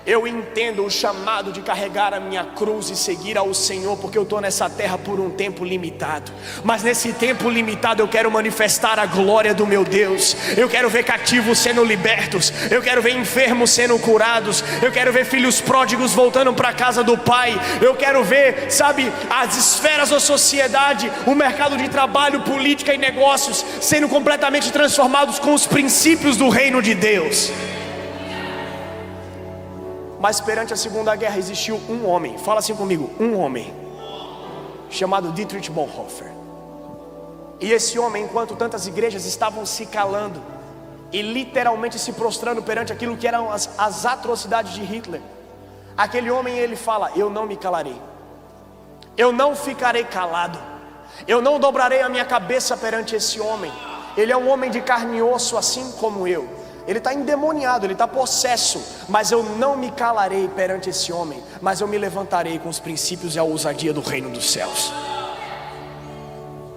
Eu entendo o chamado de carregar a minha cruz e seguir ao Senhor, porque eu estou nessa terra por um tempo limitado. Mas nesse tempo limitado eu quero manifestar a glória do meu Deus. Eu quero ver cativos sendo libertos, eu quero ver enfermos sendo curados, eu quero ver filhos pródigos voltando para a casa do Pai. Eu quero ver, sabe, as esferas da sociedade, o mercado de trabalho, política e negócios sendo completamente transformados com os princípios do reino de Deus. Mas perante a Segunda Guerra existiu um homem, fala assim comigo, um homem, chamado Dietrich Bonhoeffer. E esse homem, enquanto tantas igrejas estavam se calando e literalmente se prostrando perante aquilo que eram as atrocidades de Hitler, aquele homem, ele fala: eu não me calarei, eu não ficarei calado, eu não dobrarei a minha cabeça perante esse homem. Ele é um homem de carne e osso assim como eu. Ele está endemoniado, ele está possesso, mas eu não me calarei perante esse homem, mas eu me levantarei com os princípios e a ousadia do reino dos céus.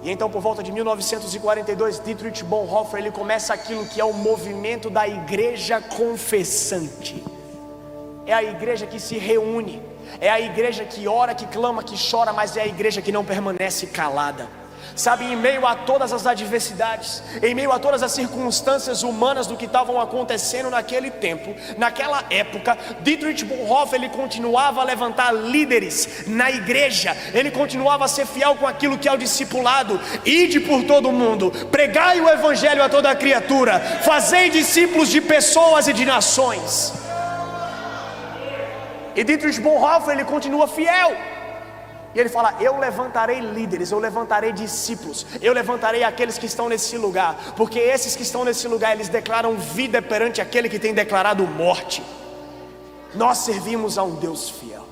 E então, por volta de 1942, Dietrich Bonhoeffer, ele começa aquilo que é o movimento da igreja confessante. É a igreja que se reúne, é a igreja que ora, que clama, que chora, mas é a igreja que não permanece calada. Sabe, em meio a todas as adversidades, em meio a todas as circunstâncias humanas do que estavam acontecendo naquele tempo, naquela época, Dietrich Bonhoeffer, ele continuava a levantar líderes na igreja, ele continuava a ser fiel com aquilo que é o discipulado. Ide por todo o mundo, pregai o evangelho a toda a criatura, fazei discípulos de pessoas e de nações. E Dietrich Bonhoeffer, ele continua fiel. E ele fala: eu levantarei líderes, eu levantarei discípulos, eu levantarei aqueles que estão nesse lugar, porque esses que estão nesse lugar, eles declaram vida perante aquele que tem declarado morte. Nós servimos a um Deus fiel.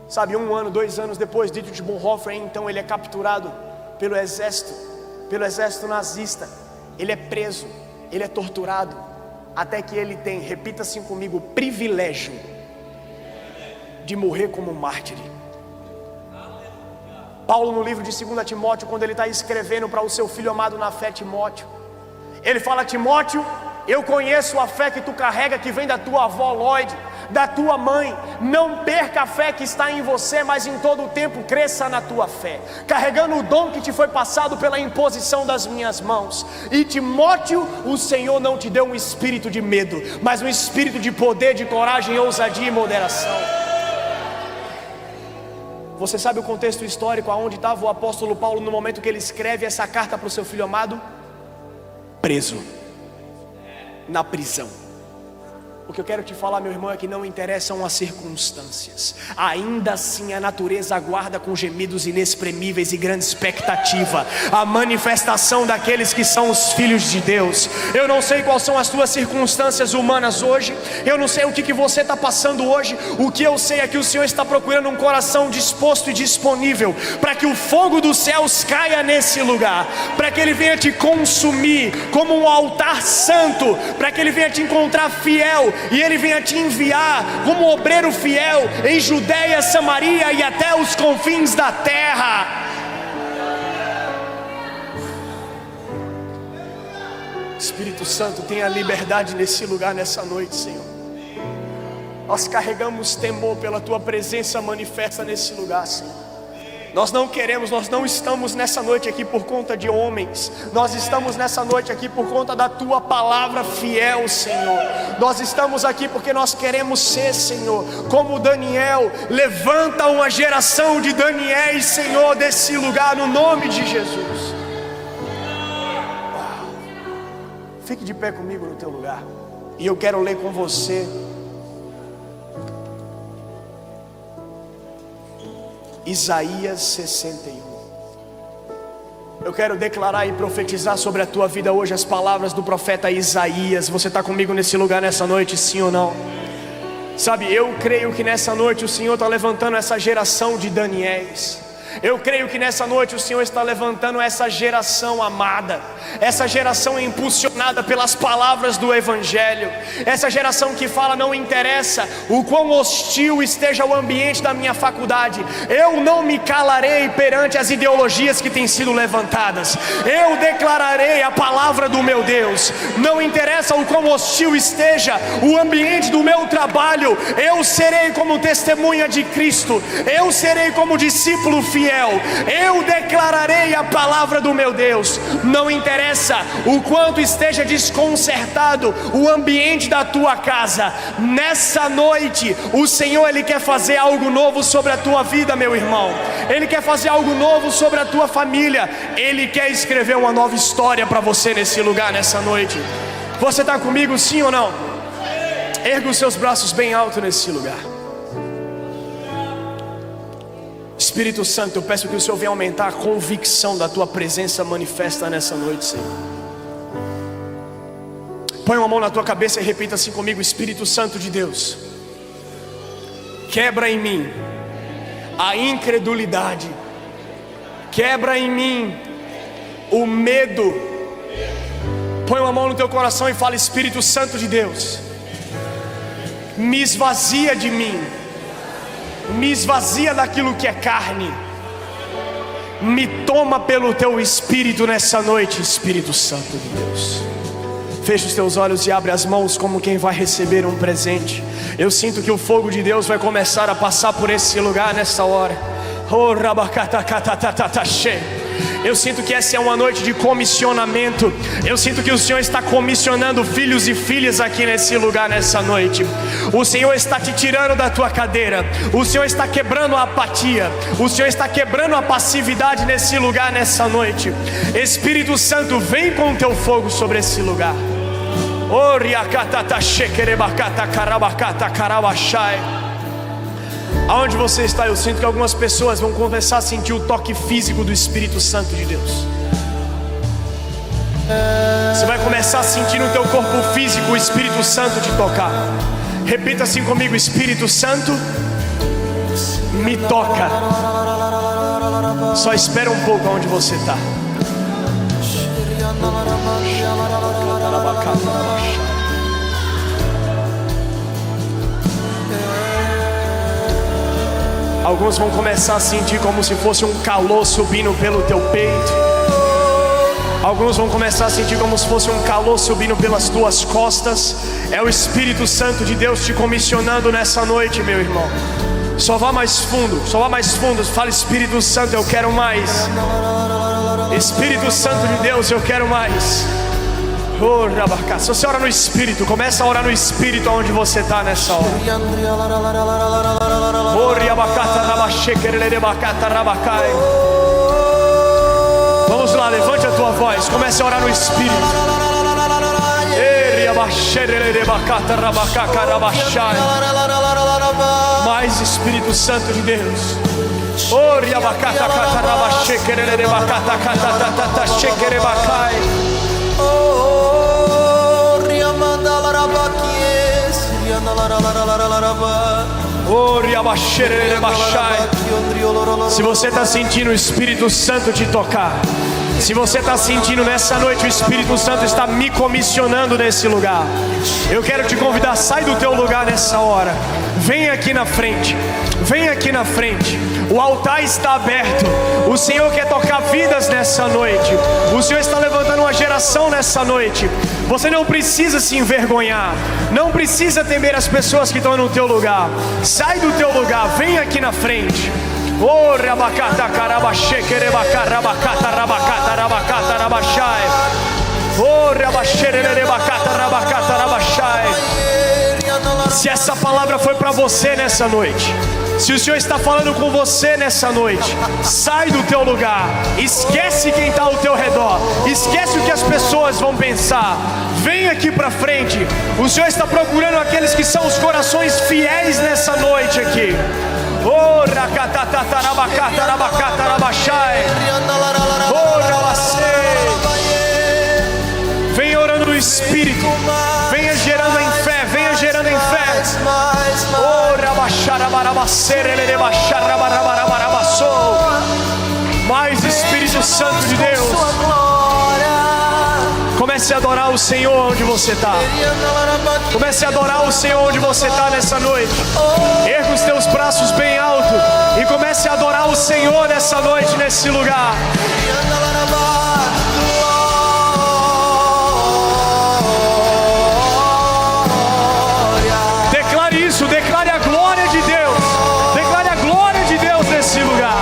Sabe, 1 ano, 2 anos depois, Dietrich Bonhoeffer, então ele é capturado pelo exército nazista. Ele é preso, ele é torturado, até que ele tem, repita assim comigo, o privilégio de morrer como mártir. Paulo, no livro de 2 Timóteo, quando ele está escrevendo para o seu filho amado na fé, Timóteo, ele fala: Timóteo, eu conheço a fé que tu carrega, que vem da tua avó Lloyd, da tua mãe. Não perca a fé que está em você, mas em todo o tempo cresça na tua fé, carregando o dom que te foi passado pela imposição das minhas mãos. E Timóteo, o Senhor não te deu um espírito de medo, mas um espírito de poder, de coragem, ousadia e moderação. Você sabe o contexto histórico aonde estava o apóstolo Paulo no momento que ele escreve essa carta para o seu filho amado? Preso, na prisão. O que eu quero te falar, meu irmão, é que não interessam as circunstâncias, ainda assim a natureza aguarda com gemidos inexprimíveis e grande expectativa a manifestação daqueles que são os filhos de Deus. Eu não sei quais são as tuas circunstâncias humanas hoje, eu não sei o que você está passando hoje. O que eu sei é que o Senhor está procurando um coração disposto e disponível para que o fogo dos céus caia nesse lugar, para que Ele venha te consumir como um altar santo, para que Ele venha te encontrar fiel e Ele venha te enviar como obreiro fiel em Judeia, Samaria e até os confins da terra. Espírito Santo, tenha liberdade nesse lugar, nessa noite, Senhor. Nós carregamos temor pela Tua presença manifesta nesse lugar, Senhor. Nós não queremos, nós não estamos nessa noite aqui por conta de homens. Nós estamos nessa noite aqui por conta da Tua palavra fiel, Senhor. Nós estamos aqui porque nós queremos ser, Senhor, como Daniel. Levanta uma geração de Daniéis, Senhor, desse lugar, no nome de Jesus. Fique de pé comigo no teu lugar. E eu quero ler com você Isaías 61. Eu quero declarar e profetizar sobre a tua vida hoje as palavras do profeta Isaías. Você está comigo nesse lugar nessa noite, sim ou não? Sabe, eu creio que nessa noite o Senhor está levantando essa geração de Daniéis. Eu creio que nessa noite o Senhor está levantando essa geração amada, essa geração impulsionada pelas palavras do Evangelho, essa geração que fala: não interessa o quão hostil esteja o ambiente da minha faculdade, eu não me calarei perante as ideologias que têm sido levantadas, eu declararei a palavra do meu Deus. Não interessa o quão hostil esteja o ambiente do meu trabalho, eu serei como testemunha de Cristo, eu serei como discípulo fiel, eu declararei a palavra do meu Deus. Não interessa o quanto esteja desconcertado o ambiente da tua casa, nessa noite o Senhor, Ele quer fazer algo novo sobre a tua vida, meu irmão. Ele quer fazer algo novo sobre a tua família. Ele quer escrever uma nova história para você nesse lugar, nessa noite. Você está comigo, sim ou não? Erga os seus braços bem alto nesse lugar. Espírito Santo, eu peço que o Senhor venha aumentar a convicção da tua presença manifesta nessa noite, Senhor. Põe uma mão na tua cabeça e repita assim comigo: Espírito Santo de Deus, quebra em mim a incredulidade, quebra em mim o medo. Põe uma mão no teu coração e fala: Espírito Santo de Deus, me esvazia de mim, me esvazia daquilo que é carne, me toma pelo teu Espírito nessa noite, Espírito Santo de Deus. Fecha os teus olhos e abre as mãos como quem vai receber um presente. Eu sinto que o fogo de Deus vai começar a passar por esse lugar nessa hora. Eu sinto que essa é uma noite de comissionamento. Eu sinto que o Senhor está comissionando filhos e filhas aqui nesse lugar nessa noite. O Senhor está te tirando da tua cadeira. O Senhor está quebrando a apatia. O Senhor está quebrando a passividade nesse lugar nessa noite. Espírito Santo, vem com o teu fogo sobre esse lugar. Aonde você está, eu sinto que algumas pessoas vão começar a sentir o toque físico do Espírito Santo de Deus. Você vai começar a sentir no teu corpo físico o Espírito Santo te tocar. Repita assim comigo: Espírito Santo, me toca. Só espera um pouco onde você está. Alguns vão começar a sentir como se fosse um calor subindo pelo teu peito. Alguns vão começar a sentir como se fosse um calor subindo pelas tuas costas. É o Espírito Santo de Deus te comissionando nessa noite, meu irmão. Só vá mais fundo, só vá mais fundo. Fala: Espírito Santo, eu quero mais. Espírito Santo de Deus, eu quero mais. Se você ora no Espírito, começa a orar no Espírito onde você está nessa hora. Vamos lá, levante a tua voz, comece a orar no Espírito. Mais Espírito Santo de Deus. Se você está sentindo o Espírito Santo te tocar, se você está sentindo nessa noite o Espírito Santo está me comissionando nesse lugar, eu quero te convidar: sai do teu lugar nessa hora, vem aqui na frente, vem aqui na frente. O altar está aberto. O Senhor quer tocar vidas nessa noite. O Senhor está levantando uma geração nessa noite. Você não precisa se envergonhar, não precisa temer as pessoas que estão no teu lugar. Sai do teu lugar, vem aqui na frente. Oh, rabacata carabache, querebacata rabacata rabacata rabachai. Oh, rabachere rebacata rabacata rabachai. Se essa palavra foi para você nessa noite, se o Senhor está falando com você nessa noite, sai do teu lugar, esquece quem está ao teu redor, esquece o que as pessoas vão pensar, vem aqui para frente. O Senhor está procurando aqueles que são os corações fiéis nessa noite aqui. Oh, rakatatarabacata rabacata rabachai. Oh, rabacei. Venha orando no Espírito, venha gerando em fé, venha gerando em fé. Oh, rabachai. Mais Espírito Santo de Deus. Comece a adorar o Senhor onde você está. Comece a adorar o Senhor onde você está nessa noite. Erga os teus braços bem alto e comece a adorar o Senhor nessa noite, nesse lugar. Declare isso, declare a glória de Deus. Declare a glória de Deus nesse lugar.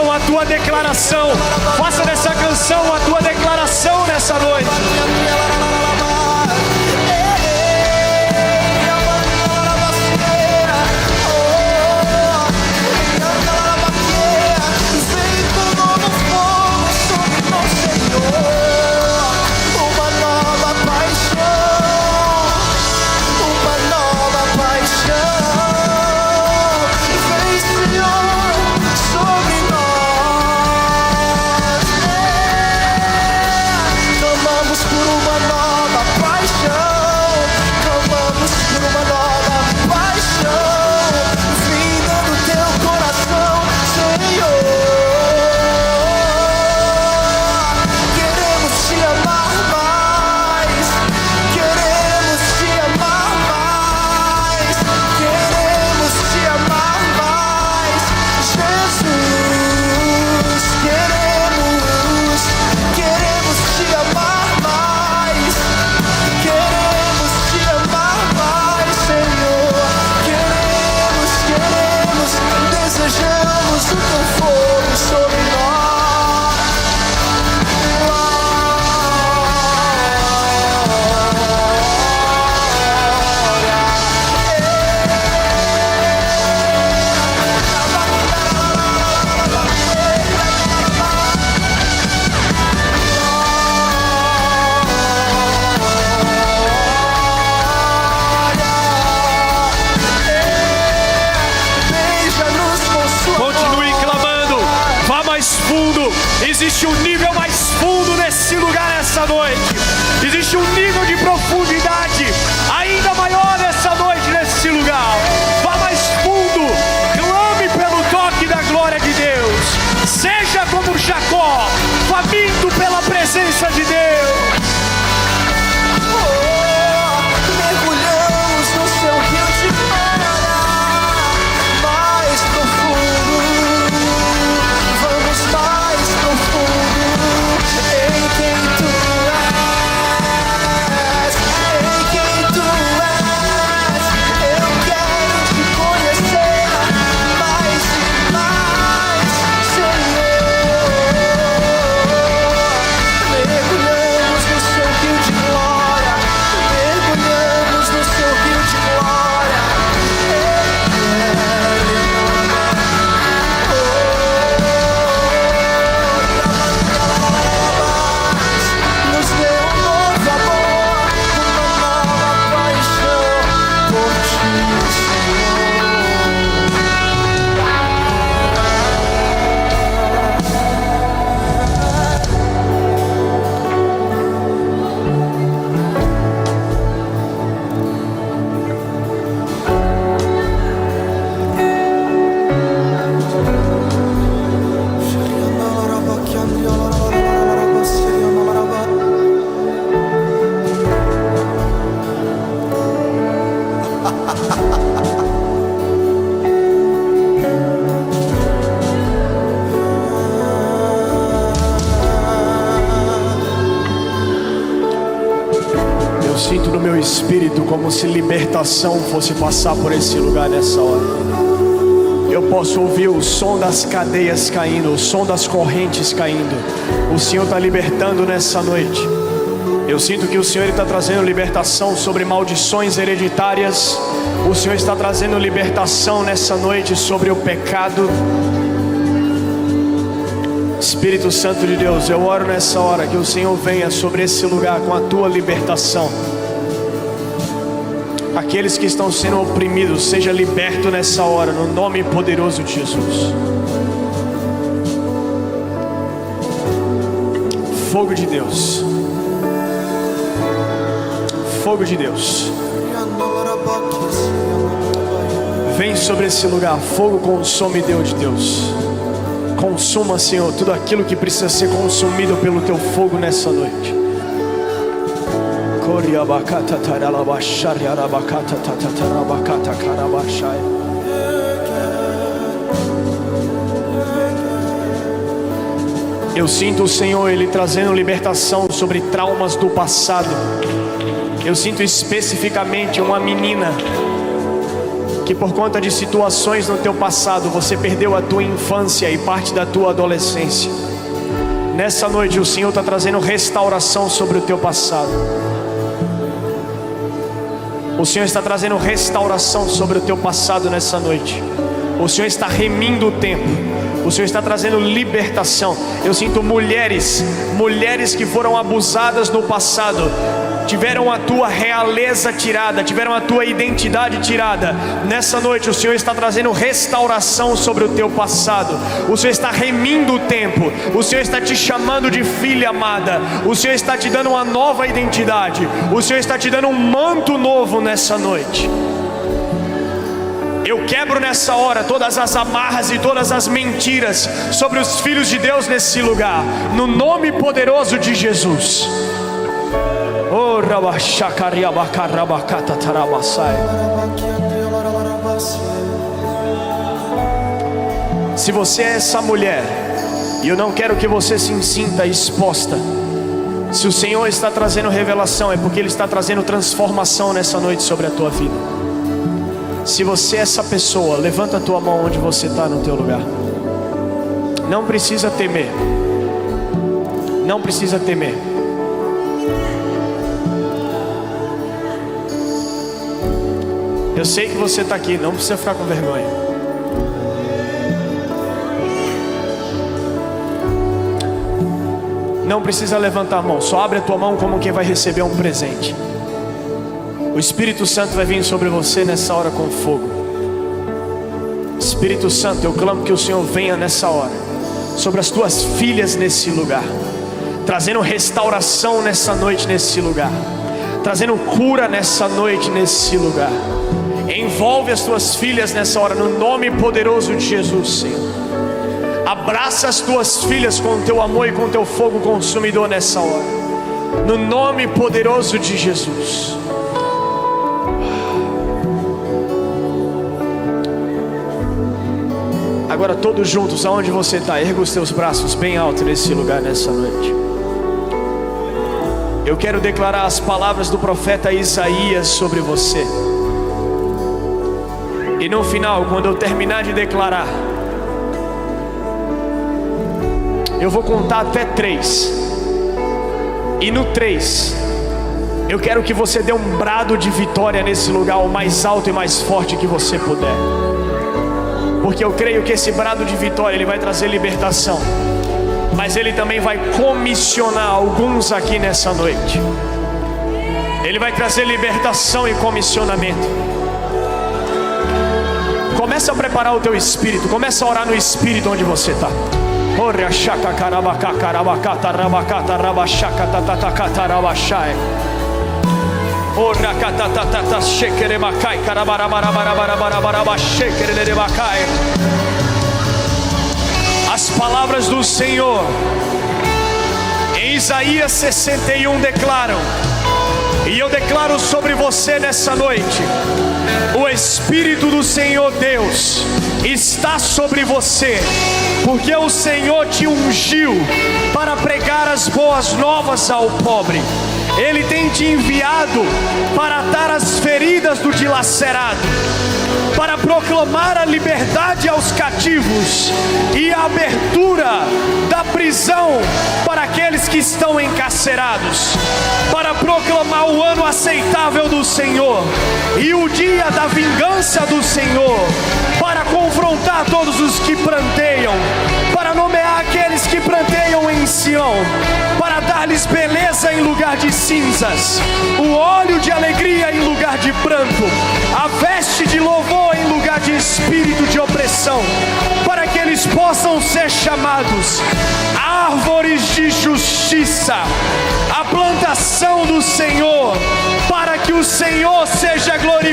A tua declaração, faça dessa canção a tua declaração nessa noite. Existe um nível mais fundo nesse lugar nessa noite. Existe um nível de profundidade ainda maior nessa noite nesse lugar. Vá mais fundo, clame pelo toque da glória de Deus. Seja como Jacó, faminto pela presença de Deus. Mergulhamos no seu rio de glória, mais profundo. Vamos mais profundo em quem tu és, em quem tu és. Eu quero te conhecer mais e mais, Senhor. Mergulhamos no seu rio de glória, mergulhamos no seu rio de glória. Nos dê um novo amor, uma nova paixão por ti, Eu sinto no meu espírito como se libertação fosse passar por esse lugar nessa hora. Eu posso ouvir o som das cadeias caindo, o som das correntes caindo. O Senhor está libertando nessa noite. Eu sinto que o Senhor está trazendo libertação sobre maldições hereditárias. O Senhor está trazendo libertação nessa noite sobre o pecado. Espírito Santo de Deus, eu oro nessa hora que o Senhor venha sobre esse lugar com a tua libertação. Aqueles que estão sendo oprimidos, seja liberto nessa hora, no nome poderoso de Jesus. Fogo de Deus. Fogo de Deus. Vem sobre esse lugar. Fogo consumidor de Deus. Consuma, Senhor, tudo aquilo que precisa ser consumido pelo teu fogo nessa noite. Eu sinto o Senhor, Ele trazendo libertação sobre traumas do passado. Eu sinto especificamente uma menina que por conta de situações no teu passado, você perdeu a tua infância e parte da tua adolescência. Nessa noite o Senhor está trazendo restauração sobre o teu passado. O Senhor está trazendo restauração sobre o teu passado nessa noite. O Senhor está remindo o tempo. O Senhor está trazendo libertação. Eu sinto mulheres que foram abusadas no passado, tiveram a tua realeza tirada, tiveram a tua identidade tirada. Nessa noite o Senhor está trazendo restauração sobre o teu passado. O Senhor está remindo o tempo. O Senhor está te chamando de filha amada. O Senhor está te dando uma nova identidade. O Senhor está te dando um manto novo nessa noite. Eu quebro nessa hora todas as amarras e todas as mentiras sobre os filhos de Deus nesse lugar, no nome poderoso de Jesus. Oh, se você é essa mulher, e eu não quero que você se sinta exposta, se o Senhor está trazendo revelação, é porque Ele está trazendo transformação nessa noite sobre a tua vida. Se você é essa pessoa, levanta a tua mão onde você está no teu lugar. Não precisa temer. Não precisa temer. Eu sei que você está aqui, não precisa ficar com vergonha. Não precisa levantar a mão, só abre a tua mão como quem vai receber um presente. O Espírito Santo vai vir sobre você nessa hora com fogo. Espírito Santo, eu clamo que o Senhor venha nessa hora sobre as tuas filhas nesse lugar, trazendo restauração nessa noite nesse lugar, trazendo cura nessa noite nesse lugar. Envolve as tuas filhas nessa hora, no nome poderoso de Jesus, Senhor. Abraça as tuas filhas com o teu amor e com o teu fogo consumidor nessa hora, no nome poderoso de Jesus. Agora todos juntos, aonde você está, erga os teus braços bem alto nesse lugar nessa noite. Eu quero declarar as palavras do profeta Isaías sobre você. E no final, quando eu terminar de declarar, eu vou contar até 3. E no 3, eu quero que você dê um brado de vitória nesse lugar, o mais alto e mais forte que você puder. Porque eu creio que esse brado de vitória, ele vai trazer libertação, mas ele também vai comissionar alguns aqui nessa noite. Ele vai trazer libertação e comissionamento. Começa a preparar o teu espírito, começa a orar no espírito onde você está. As palavras do Senhor em Isaías 61 declaram, e eu declaro sobre você nessa noite: o Espírito do Senhor Deus está sobre você, porque o Senhor te ungiu para pregar as boas novas ao pobre. Ele tem te enviado para atar as feridas do dilacerado, para proclamar a liberdade aos cativos e a abertura da prisão para aqueles que estão encarcerados, para proclamar o ano aceitável do Senhor e o dia da vingança do Senhor, para confrontar todos os que pranteiam, para nomear aqueles que pranteiam em Sião, para dar-lhes beleza em lugar de cinzas, o óleo de alegria em lugar de pranto, a veste de louvor em lugar de espírito de opressão, para que eles possam ser chamados árvores de justiça, a plantação do Senhor, para que o Senhor seja glorificado